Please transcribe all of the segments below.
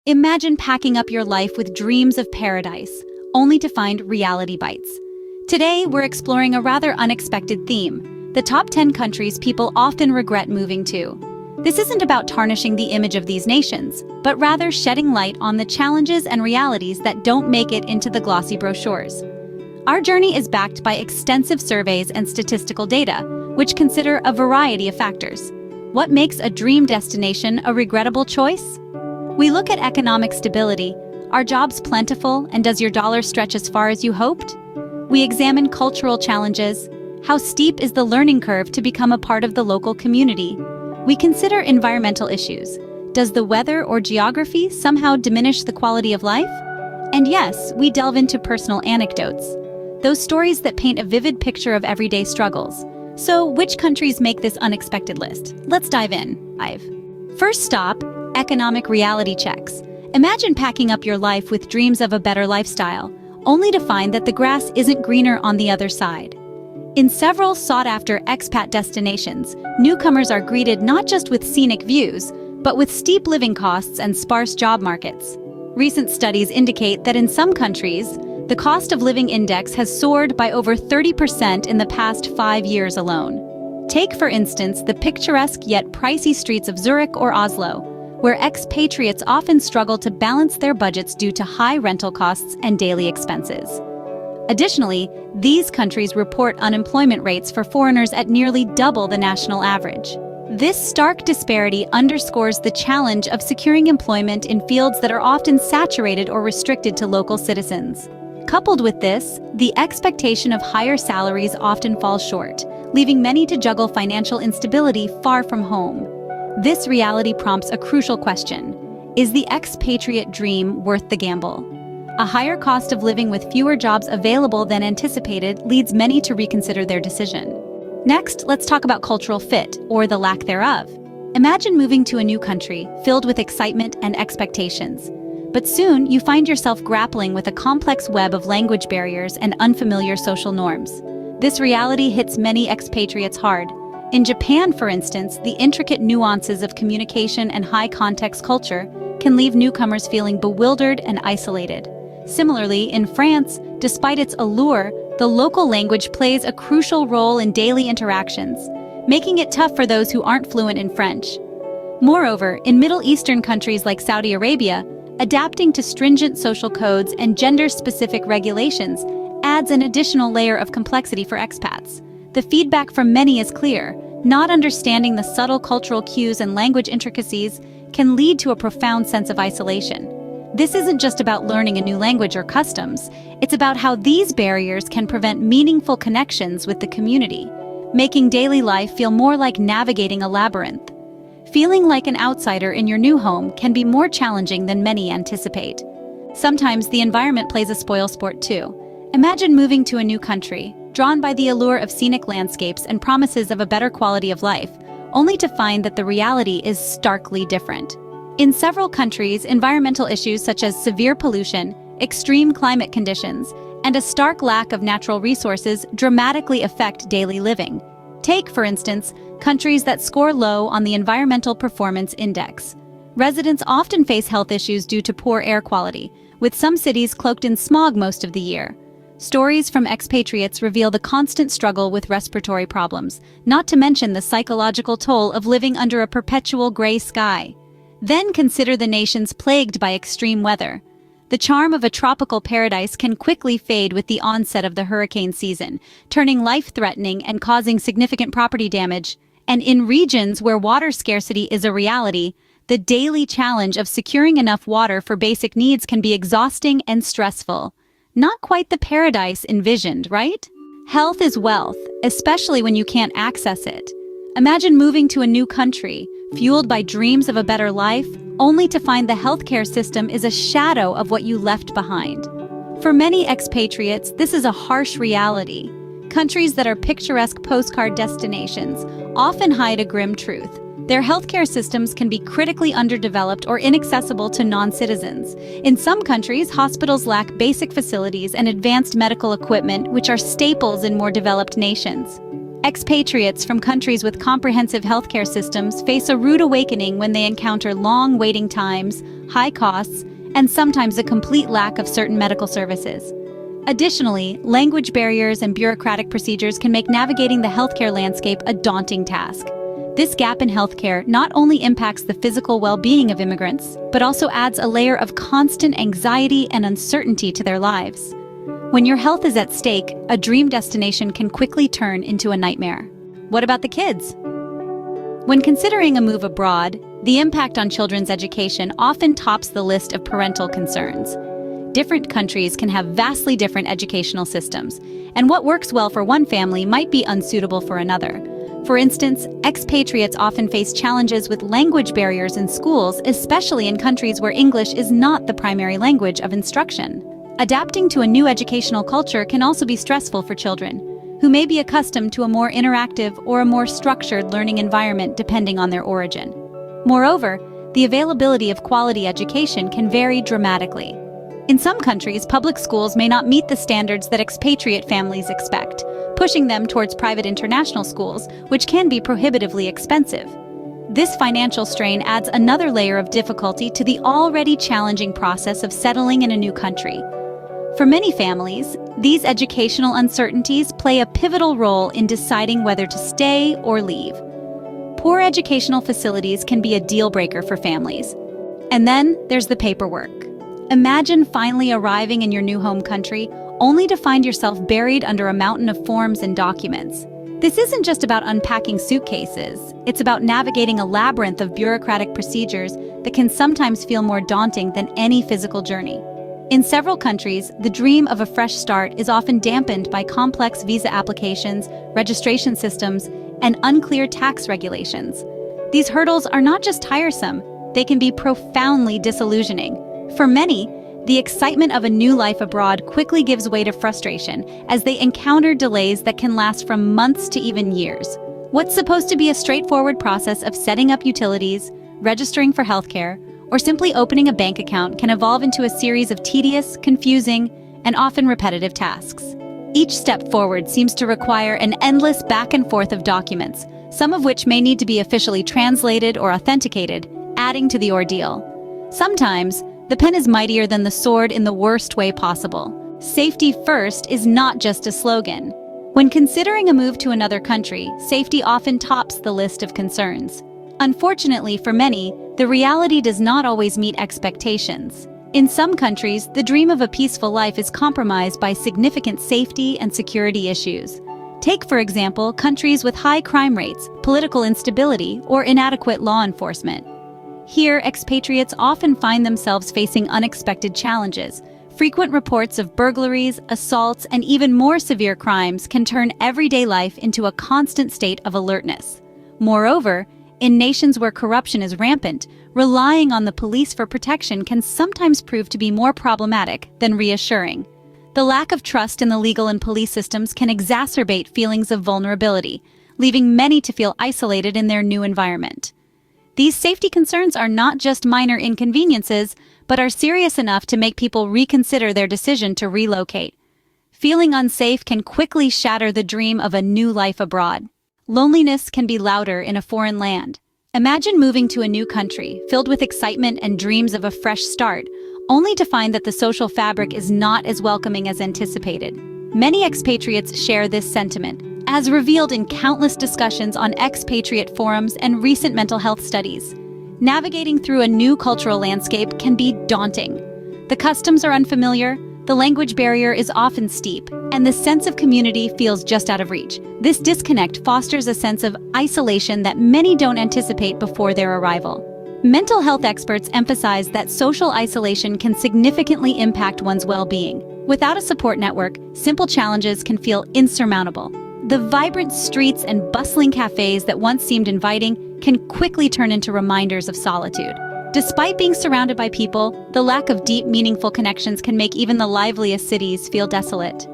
Imagine packing up your life with dreams of paradise, only to find reality bites. Today, we're exploring a rather unexpected theme: the top 10 countries people often regret moving to. This isn't about tarnishing the image of these nations, but rather shedding light on the challenges and realities that don't make it into the glossy brochures. Our journey is backed by extensive surveys and statistical data, which consider a variety of factors. What makes a dream destination a regrettable choice? We look at economic stability. Are jobs plentiful, and does your dollar stretch as far as you hoped? We examine cultural challenges. How steep is the learning curve to become a part of the local community? We consider environmental issues. Does the weather or geography somehow diminish the quality of life? And yes, we delve into personal anecdotes, those stories that paint a vivid picture of everyday struggles. So, which countries make this unexpected list? Let's dive in. First stop, economic reality checks. Imagine packing up your life with dreams of a better lifestyle, only to find that the grass isn't greener on the other side. In several sought-after expat destinations, newcomers are greeted not just with scenic views, but with steep living costs and sparse job markets. Recent studies indicate that in some countries, the cost of living index has soared by over 30% in the past 5 years alone. Take, for instance, the picturesque yet pricey streets of Zurich or Oslo, where expatriates often struggle to balance their budgets due to high rental costs and daily expenses. Additionally, these countries report unemployment rates for foreigners at nearly double the national average. This stark disparity underscores the challenge of securing employment in fields that are often saturated or restricted to local citizens. Coupled with this, the expectation of higher salaries often falls short, leaving many to juggle financial instability far from home. This reality prompts a crucial question: is the expatriate dream worth the gamble? A higher cost of living with fewer jobs available than anticipated leads many to reconsider their decision. Next, let's talk about cultural fit, or the lack thereof. Imagine moving to a new country filled with excitement and expectations. But soon, you find yourself grappling with a complex web of language barriers and unfamiliar social norms. This reality hits many expatriates hard. In Japan, for instance, the intricate nuances of communication and high-context culture can leave newcomers feeling bewildered and isolated. Similarly, in France, despite its allure, the local language plays a crucial role in daily interactions, making it tough for those who aren't fluent in French. Moreover, in Middle Eastern countries like Saudi Arabia, adapting to stringent social codes and gender-specific regulations adds an additional layer of complexity for expats. The feedback from many is clear: not understanding the subtle cultural cues and language intricacies can lead to a profound sense of isolation. This isn't just about learning a new language or customs, it's about how these barriers can prevent meaningful connections with the community, making daily life feel more like navigating a labyrinth. Feeling like an outsider in your new home can be more challenging than many anticipate. Sometimes the environment plays a spoilsport too. Imagine moving to a new country, drawn by the allure of scenic landscapes and promises of a better quality of life, only to find that the reality is starkly different. In several countries, environmental issues such as severe pollution, extreme climate conditions, and a stark lack of natural resources dramatically affect daily living. Take, for instance, countries that score low on the Environmental Performance Index. Residents often face health issues due to poor air quality, with some cities cloaked in smog most of the year. Stories from expatriates reveal the constant struggle with respiratory problems, not to mention the psychological toll of living under a perpetual gray sky. Then consider the nations plagued by extreme weather. The charm of a tropical paradise can quickly fade with the onset of the hurricane season, turning life-threatening and causing significant property damage. And in regions where water scarcity is a reality, the daily challenge of securing enough water for basic needs can be exhausting and stressful. Not quite the paradise envisioned, right? Health is wealth, especially when you can't access it. Imagine moving to a new country, fueled by dreams of a better life, only to find the healthcare system is a shadow of what you left behind. For many expatriates, this is a harsh reality. Countries that are picturesque postcard destinations often hide a grim truth. Their healthcare systems can be critically underdeveloped or inaccessible to non-citizens. In some countries, hospitals lack basic facilities and advanced medical equipment, which are staples in more developed nations. Expatriates from countries with comprehensive healthcare systems face a rude awakening when they encounter long waiting times, high costs, and sometimes a complete lack of certain medical services. Additionally, language barriers and bureaucratic procedures can make navigating the healthcare landscape a daunting task. This gap in healthcare not only impacts the physical well-being of immigrants, but also adds a layer of constant anxiety and uncertainty to their lives. When your health is at stake, a dream destination can quickly turn into a nightmare. What about the kids? When considering a move abroad, the impact on children's education often tops the list of parental concerns. Different countries can have vastly different educational systems, and what works well for one family might be unsuitable for another. For instance, expatriates often face challenges with language barriers in schools, especially in countries where English is not the primary language of instruction. Adapting to a new educational culture can also be stressful for children, who may be accustomed to a more interactive or a more structured learning environment depending on their origin. Moreover, the availability of quality education can vary dramatically. In some countries, public schools may not meet the standards that expatriate families expect, pushing them towards private international schools, which can be prohibitively expensive. This financial strain adds another layer of difficulty to the already challenging process of settling in a new country. For many families, these educational uncertainties play a pivotal role in deciding whether to stay or leave. Poor educational facilities can be a deal-breaker for families. And then there's the paperwork. Imagine finally arriving in your new home country, only to find yourself buried under a mountain of forms and documents. This isn't just about unpacking suitcases. It's about navigating a labyrinth of bureaucratic procedures that can sometimes feel more daunting than any physical journey. In several countries, the dream of a fresh start is often dampened by complex visa applications, registration systems, and unclear tax regulations. These hurdles are not just tiresome, they can be profoundly disillusioning. For many, the excitement of a new life abroad quickly gives way to frustration as they encounter delays that can last from months to even years. What's supposed to be a straightforward process of setting up utilities, registering for healthcare, or simply opening a bank account can evolve into a series of tedious, confusing, and often repetitive tasks. Each step forward seems to require an endless back and forth of documents, some of which may need to be officially translated or authenticated, adding to the ordeal. Sometimes, the pen is mightier than the sword in the worst way possible. Safety first is not just a slogan. When considering a move to another country, safety often tops the list of concerns. Unfortunately for many, the reality does not always meet expectations. In some countries, the dream of a peaceful life is compromised by significant safety and security issues. Take, for example, countries with high crime rates, political instability, or inadequate law enforcement. Here, expatriates often find themselves facing unexpected challenges. Frequent reports of burglaries, assaults, and even more severe crimes can turn everyday life into a constant state of alertness. Moreover, in nations where corruption is rampant, relying on the police for protection can sometimes prove to be more problematic than reassuring. The lack of trust in the legal and police systems can exacerbate feelings of vulnerability, leaving many to feel isolated in their new environment. These safety concerns are not just minor inconveniences, but are serious enough to make people reconsider their decision to relocate. Feeling unsafe can quickly shatter the dream of a new life abroad. Loneliness can be louder in a foreign land. Imagine moving to a new country, filled with excitement and dreams of a fresh start, only to find that the social fabric is not as welcoming as anticipated. Many expatriates share this sentiment, as revealed in countless discussions on expatriate forums and recent mental health studies. Navigating through a new cultural landscape can be daunting. The customs are unfamiliar, the language barrier is often steep, and the sense of community feels just out of reach. This disconnect fosters a sense of isolation that many don't anticipate before their arrival. Mental health experts emphasize that social isolation can significantly impact one's well-being. Without a support network, simple challenges can feel insurmountable. The vibrant streets and bustling cafes that once seemed inviting can quickly turn into reminders of solitude. Despite being surrounded by people, the lack of deep, meaningful connections can make even the liveliest cities feel desolate.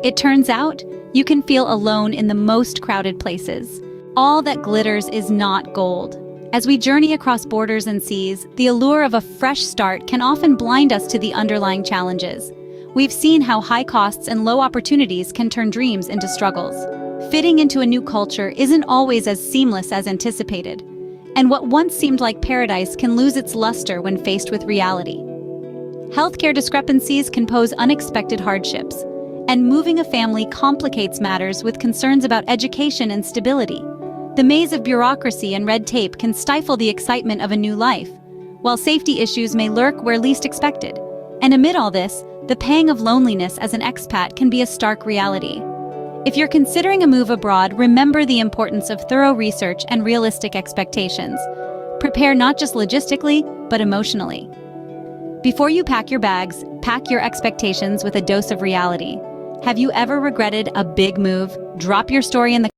It turns out, you can feel alone in the most crowded places. All that glitters is not gold. As we journey across borders and seas, the allure of a fresh start can often blind us to the underlying challenges. We've seen how high costs and low opportunities can turn dreams into struggles. Fitting into a new culture isn't always as seamless as anticipated, and what once seemed like paradise can lose its luster when faced with reality. Healthcare discrepancies can pose unexpected hardships, and moving a family complicates matters with concerns about education and stability. The maze of bureaucracy and red tape can stifle the excitement of a new life, while safety issues may lurk where least expected. And amid all this, the pang of loneliness as an expat can be a stark reality. If you're considering a move abroad, remember the importance of thorough research and realistic expectations. Prepare not just logistically, but emotionally. Before you pack your bags, pack your expectations with a dose of reality. Have you ever regretted a big move? Drop your story in the